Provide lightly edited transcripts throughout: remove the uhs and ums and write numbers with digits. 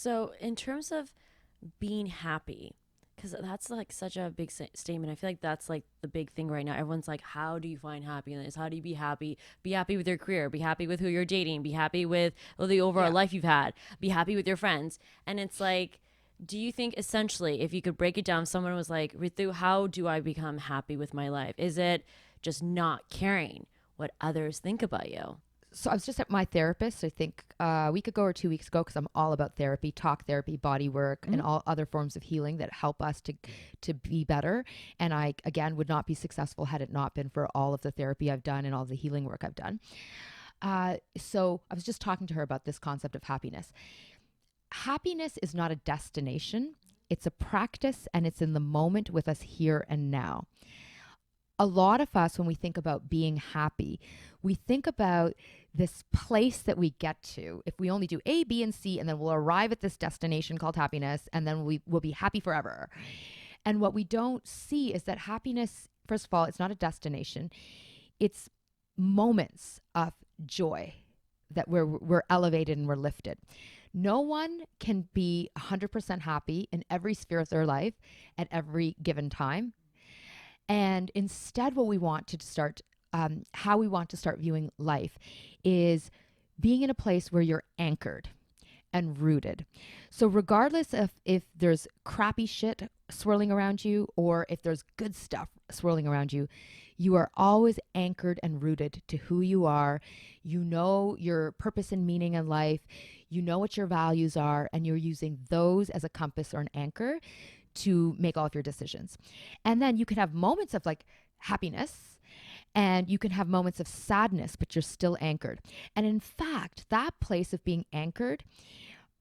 So, in terms of being happy, because that's like such a big statement. I feel like that's like the big thing right now. Everyone's like, how do you find happiness? How do you be happy? Be happy with your career. Be happy with who you're dating. Be happy with the overall Yeah. life you've had. Be happy with your friends. And it's like, do you think essentially, if you could break it down, someone was like, Ritu, how do I become happy with my life? Is it just not caring what others think about you? So I was just at my therapist, I think a week ago or 2 weeks ago, because I'm all about therapy, talk therapy, body work, and Mm-hmm. all other forms of healing that help us to be better. And I, again, would not be successful had it not been for all of the therapy I've done and all the healing work I've done. So I was just talking to her about this concept of happiness. Happiness is not a destination. It's a practice, and it's in the moment with us here and now. A lot of us, when we think about being happy, we think about this place that we get to. If we only do A, B, and C, and then we'll arrive at this destination called happiness, and then we will be happy forever. And what we don't see is that happiness, first of all, it's not a destination, it's moments of joy that we're elevated and we're lifted. No one can be 100% happy in every sphere of their life at every given time. And instead, what we want to start, how we want to start viewing life is being in a place where you're anchored and rooted. So, regardless of if there's crappy shit swirling around you or if there's good stuff swirling around you, you are always anchored and rooted to who you are. You know your purpose and meaning in life. You know what your values are, and you're using those as a compass or an anchor to make all of your decisions. And then you can have moments of like happiness and you can have moments of sadness, but you're still anchored. And in fact, that place of being anchored,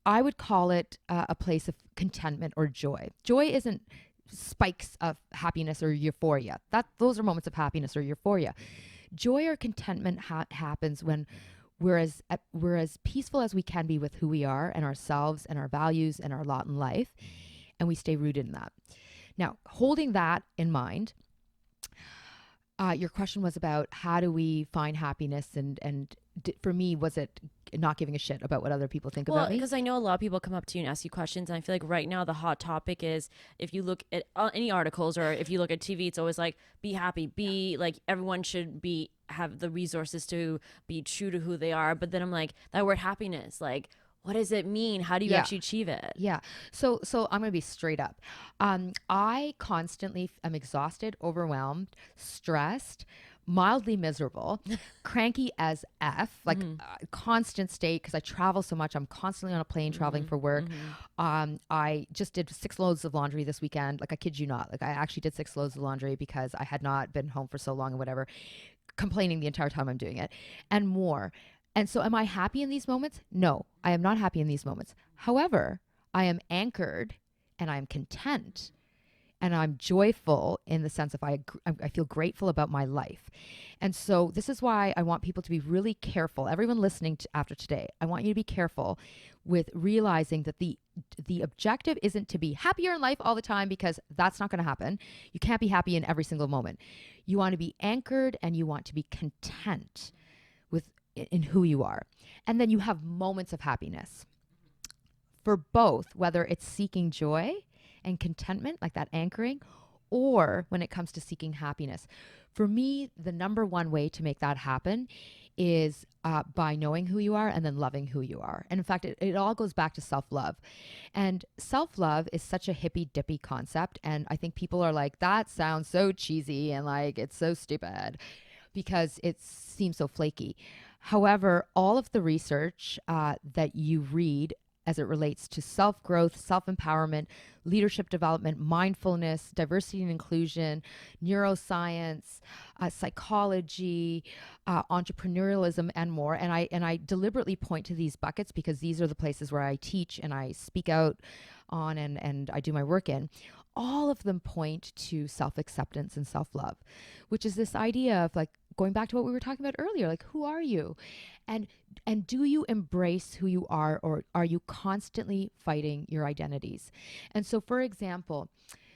I would call it a place of contentment or joy. Joy isn't spikes of happiness or euphoria. Those are moments of happiness or euphoria. Joy or contentment happens when we're as peaceful as we can be with who we are and ourselves and our values and our lot in life, and we stay rooted in that. Now, holding that in mind, your question was about how do we find happiness, and for me, was it not giving a shit about what other people think Well, about me? because I know a lot of people come up to you and ask you questions, and I feel like right now the hot topic is if you look at any articles or if you look at TV, it's always like be happy, be like everyone should be have the resources to be true to who they are. But then I'm like that word happiness, like what does it mean? How do you Yeah. actually achieve it? Yeah. So I'm going to be straight up. I constantly am exhausted, overwhelmed, stressed, mildly miserable, cranky as F, like Mm-hmm. constant state because I travel so much. I'm constantly on a plane traveling Mm-hmm. for work. Mm-hmm. I just did 6 loads of laundry this weekend. Like I kid you not. Like I actually did 6 loads of laundry because I had not been home for so long and whatever, complaining the entire time I'm doing it and more. And so, am I happy in these moments? No, I am not happy in these moments. However, I am anchored and I am content and I'm joyful in the sense of I feel grateful about my life. And so, this is why I want people to be really careful. Everyone listening to, after today, I want you to be careful with realizing that the objective isn't to be happier in life all the time because that's not going to happen. You can't be happy in every single moment. You want to be anchored and you want to be content with in who you are. And then you have moments of happiness for both, whether it's seeking joy and contentment, like that anchoring, or when it comes to seeking happiness. For me, the number one way to make that happen is by knowing who you are and then loving who you are. And in fact, it all goes back to self love. And self love is such a hippy dippy concept. And I think people are like, that sounds so cheesy and like it's so stupid because it seems so flaky. However, all of the research that you read as it relates to self growth, self empowerment, leadership development, mindfulness, diversity and inclusion, neuroscience, psychology, entrepreneurialism, and more. And I deliberately point to these buckets because these are the places where I teach and I speak out on and I do my work in. All of them point to self acceptance and self love, which is this idea of like going back to what we were talking about earlier, like who are you? And and do you embrace who you are or are you constantly fighting your identities? And so for example,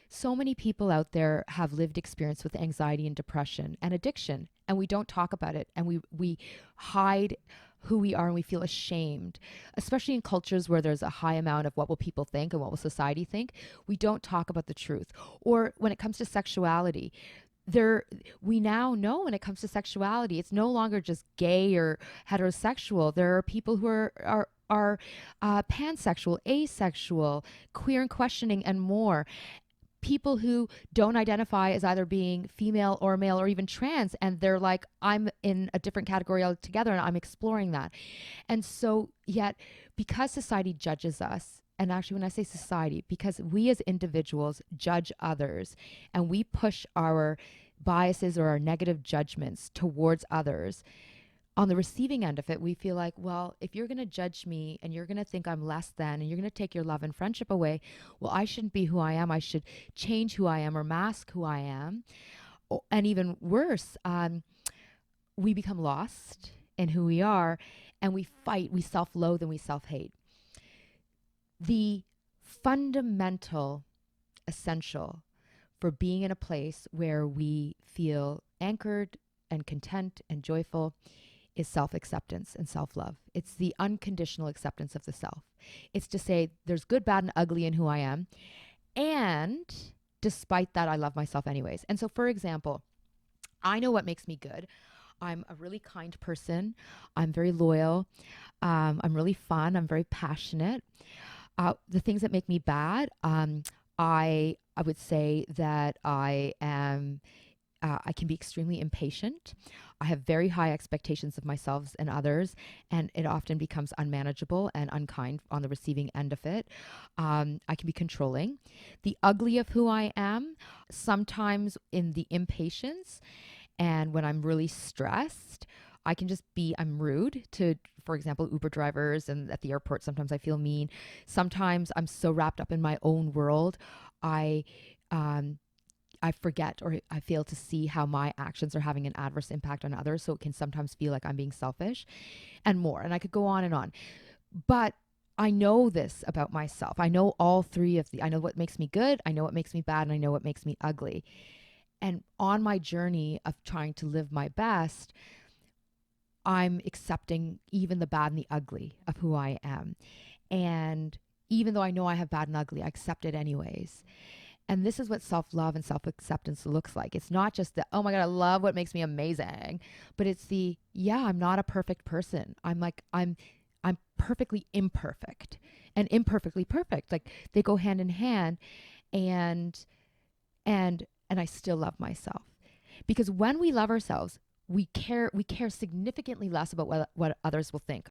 so many people out there have lived experience with anxiety and depression and addiction and we don't talk about it and we hide who we are and we feel ashamed, especially in cultures where there's a high amount of what will people think and what will society think. We don't talk about the truth. Or when it comes to sexuality, there we now know when it comes to sexuality, it's no longer just gay or heterosexual. There are people who are pansexual, asexual, queer and questioning, and more. People who don't identify as either being female or male or even trans, and they're like, I'm in a different category altogether and I'm exploring that. And so yet, because society judges us, and actually when I say society, because we as individuals judge others and we push our biases or our negative judgments towards others, on the receiving end of it, we feel like, well, if you're going to judge me and you're going to think I'm less than and you're going to take your love and friendship away, well, I shouldn't be who I am. I should change who I am or mask who I am. And even worse, we become lost in who we are, and we fight, we self-loathe, and we self-hate. The fundamental essential for being in a place where we feel anchored and content and joyful is self-acceptance and self-love. It's the unconditional acceptance of the self. It's to say there's good, bad, and ugly in who I am. And despite that, I love myself anyways. And so, for example, I know what makes me good. I'm a really kind person. I'm very loyal. I'm really fun. I'm very passionate. The things that make me bad, I would say that I am I can be extremely impatient. I have very high expectations of myself and others, and it often becomes unmanageable and unkind on the receiving end of it. I can be controlling. The ugly of who I am, sometimes in the impatience, and when I'm really stressed, I can just be, I'm rude to, for example, Uber drivers, and at the airport, sometimes I feel mean. Sometimes I'm so wrapped up in my own world, I forget or I fail to see how my actions are having an adverse impact on others. So it can sometimes feel like I'm being selfish and more. And I could go on and on. But I know this about myself. I know all three of the, I know what makes me good, I know what makes me bad, and I know what makes me ugly. And on my journey of trying to live my best, I'm accepting even the bad and the ugly of who I am. And even though I know I have bad and ugly, I accept it anyways. And this is what self-love and self-acceptance looks like. It's not just the, oh my God, I love what makes me amazing, but it's the, yeah, I'm not a perfect person. I'm perfectly imperfect and imperfectly perfect. Like they go hand in hand, and I still love myself. Because when we love ourselves, we care significantly less about what others will think.